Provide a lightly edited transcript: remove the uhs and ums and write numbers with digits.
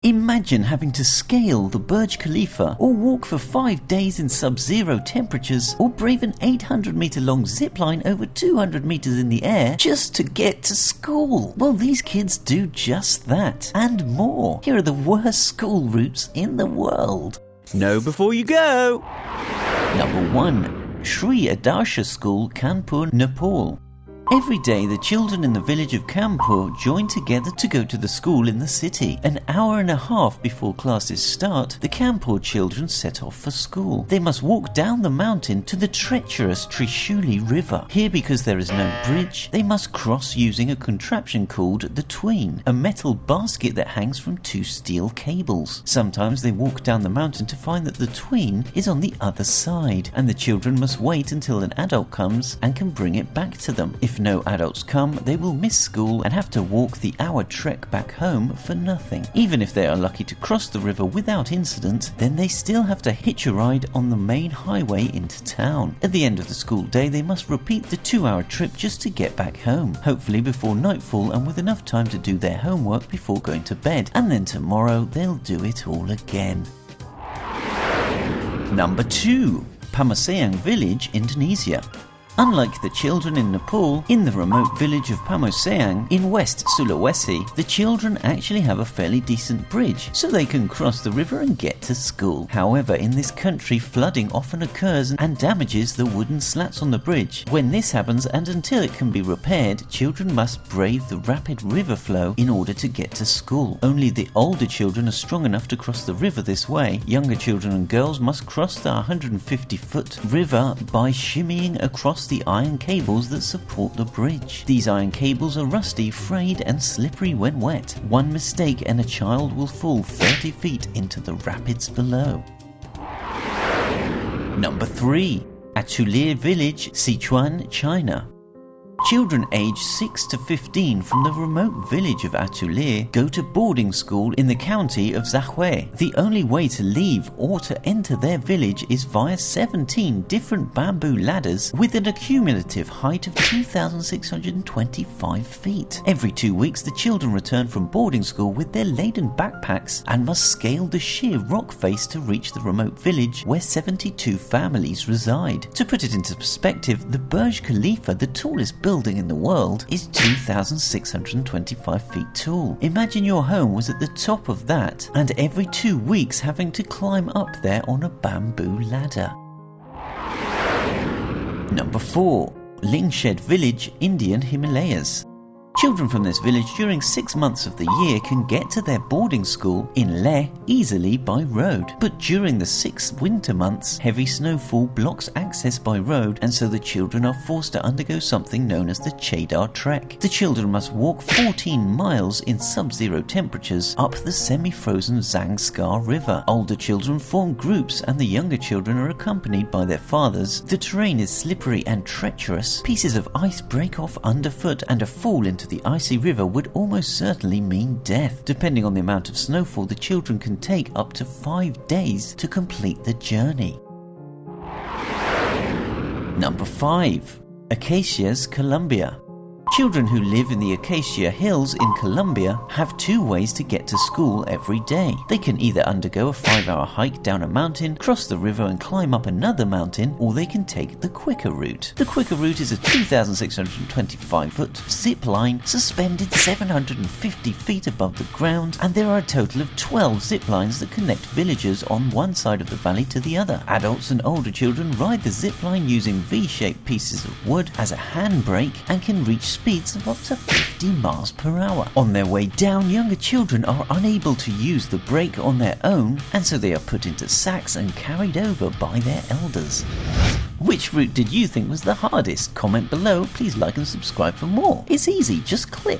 Imagine having to scale the Burj Khalifa, or walk for 5 days in sub-zero temperatures, or brave an 800-meter long zipline over 200 meters in the air just to get to school. Well, these kids do just that, and more. Here are the worst school routes in the world. Know before you go! Number 1. Shree Adarsha School, Kanpur, Nepal. Every day the children in the village of Kanpur join together to go to the school in the city. An hour and a half before classes start, the Kanpur children set off for school. They must walk down the mountain to the treacherous Trishuli river. Here, because there is no bridge, they must cross using a contraption called the Tuin, a metal basket that hangs from 2 steel cables. Sometimes they walk down the mountain to find that the Tuin is on the other side, and the children must wait until an adult comes and can bring it back to them. If no adults come, they will miss school and have to walk the hour trek back home for nothing. Even if they are lucky to cross the river without incident, then they still have to hitch a ride on the main highway into town. At the end of the school day, they must repeat the 2-hour trip just to get back home, hopefully before nightfall and with enough time to do their homework before going to bed, and then tomorrow they'll do it all again. Number 2. Pamsayang Village, Indonesia. Unlike the children in Nepal, in the remote village of Pamsayang in West Sulawesi, the children actually have a fairly decent bridge, so they can cross the river and get to school. However, in this country, flooding often occurs and damages the wooden slats on the bridge. When this happens, and until it can be repaired, children must brave the rapid river flow in order to get to school. Only the older children are strong enough to cross the river this way. Younger children and girls must cross the 150-foot river by shimmying across the iron cables that support the bridge. These iron cables are rusty, frayed and slippery when wet. One mistake and a child will fall 30 feet into the rapids below. Number 3. Atulir Village, Sichuan, China. Children aged 6 to 15 from the remote village of Atulir go to boarding school in the county of Zhangwei. The only way to leave or to enter their village is via 17 different bamboo ladders with an accumulative height of 2,625 feet. Every 2 weeks the children return from boarding school with their laden backpacks and must scale the sheer rock face to reach the remote village where 72 families reside. To put it into perspective, the Burj Khalifa, the tallest building in the world, is 2,625 feet tall. Imagine your home was at the top of that, and every 2 weeks having to climb up there on a bamboo ladder. Number 4. Lingshu Village, Indian Himalayas. Children from this village during 6 months of the year can get to their boarding school in Leh easily by road. But during the 6 winter months, heavy snowfall blocks access by road, and so the children are forced to undergo something known as the Chadar Trek. The children must walk 14 miles in sub-zero temperatures up the semi-frozen Zangskar River. Older children form groups and the younger children are accompanied by their fathers. The terrain is slippery and treacherous. Pieces of ice break off underfoot, and a fall into the icy river would almost certainly mean death. Depending on the amount of snowfall, the children can take up to 5 days to complete the journey. Number 5. Acacias Colombia. Children who live in the Acacia Hills in Colombia have 2 ways to get to school every day. They can either undergo a 5-hour hike down a mountain, cross the river and climb up another mountain, or they can take the quicker route. The quicker route is a 2,625-foot zip line suspended 750 feet above the ground, and there are a total of 12 zip lines that connect villagers on one side of the valley to the other. Adults and older children ride the zip line using V-shaped pieces of wood as a handbrake and can reach speeds of up to 50 miles per hour. On their way down, younger children are unable to use the brake on their own, and so they are put into sacks and carried over by their elders. Which route did you think was the hardest? Comment below, please like and subscribe for more. It's easy, just click.